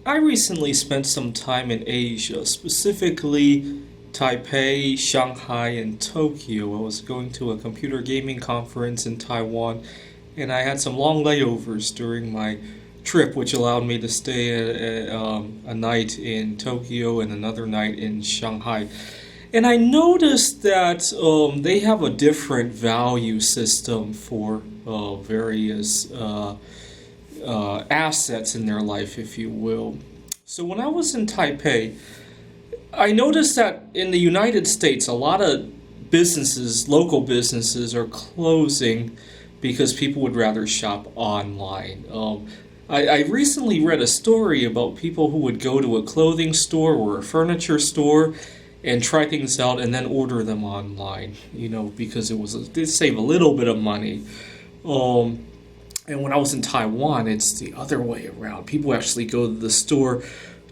I recently spent some time in Asia, specifically Taipei, Shanghai, and Tokyo. I was going to a computer gaming conference in Taiwan, and I had some long layovers during my trip, which allowed me to stay a night in Tokyo and another night in Shanghai. And I noticed that they have a different value system for various assets in their life, if you will. So when I was in Taipei, I noticed that in the United States, a lot of businesses, local businesses, are closing because people would rather shop online. I recently read a story about people who would go to a clothing store or a furniture store and try things out and then order them online, because they save a little bit of money. Um, and when I was in Taiwan, it's the other way around. People actually go to the store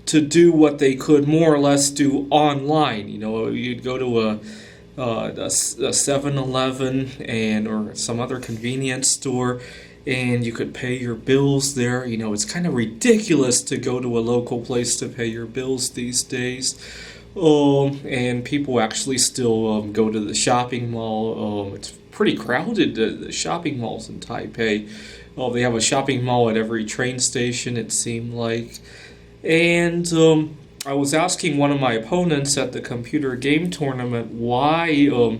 to do what they could more or less do online. You'd go to a 7-Eleven and or some other convenience store, and you could pay your bills there. It's kind of ridiculous to go to a local place to pay your bills these days. And people actually still go to the shopping mall. It's pretty crowded, the shopping malls in Taipei. They have a shopping mall at every train station, it seemed like. And I was asking one of my opponents at the computer game tournament why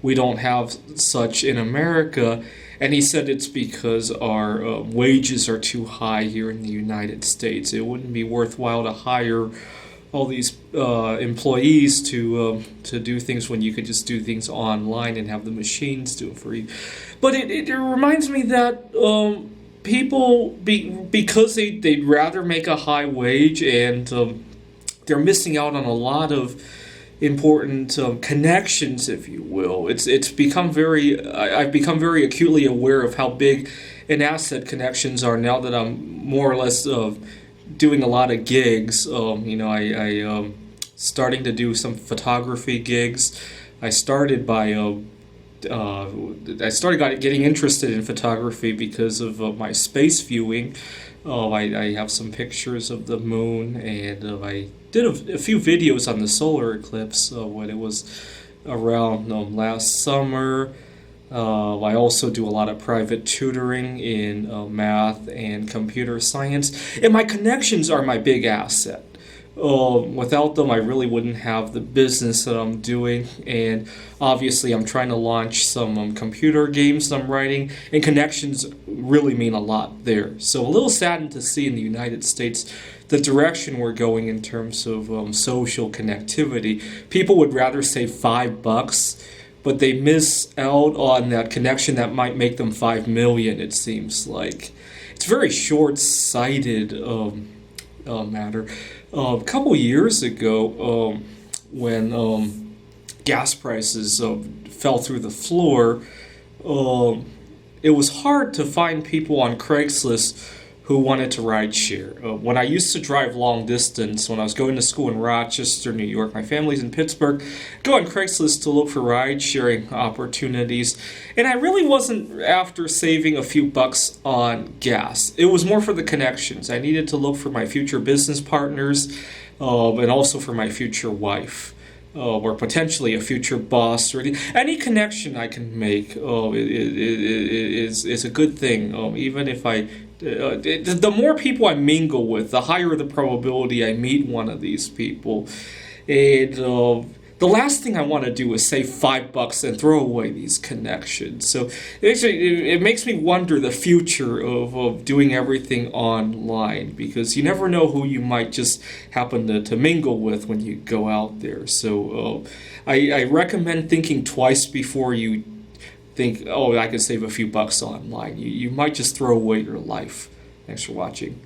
we don't have such in America. And he said it's because our wages are too high here in the United States. It wouldn't be worthwhile to hire all these employees to do things when you could just do things online and have the machines do it for you. But it reminds me that because they'd rather make a high wage, and they're missing out on a lot of important connections, if you will. It's become I've become very acutely aware of how big an asset connections are now that I'm more or less doing a lot of gigs. I starting to do some photography gigs. I started by getting interested in photography because of my space viewing. I have some pictures of the moon, and I did a few videos on the solar eclipse when it was around last summer. I also do a lot of private tutoring in math and computer science, and my connections are my big asset. Without them, I really wouldn't have the business that I'm doing, and obviously, I'm trying to launch some computer games that I'm writing, and connections really mean a lot there. So, a little saddened to see in the United States the direction we're going in terms of social connectivity. People would rather save $5, but they miss out on that connection that might make them 5 million. It seems like it's very short-sighted matter. A couple years ago, when gas prices fell through the floor, it was hard to find people on Craigslist who wanted to ride share. When I used to drive long distance, when I was going to school in Rochester, New York, my family's in Pittsburgh, go on Craigslist to look for ride sharing opportunities. And I really wasn't after saving a few bucks on gas. It was more for the connections. I needed to look for my future business partners and also for my future wife. Or potentially a future boss, or any connection I can make is a good thing. Even if the more people I mingle with, the higher the probability I meet one of these people. And the last thing I want to do is save $5 and throw away these connections. So it makes me wonder the future of doing everything online, because you never know who you might just happen to mingle with when you go out there. So I recommend thinking twice before you think, oh, I could save a few bucks online. You might just throw away your life. Thanks for watching.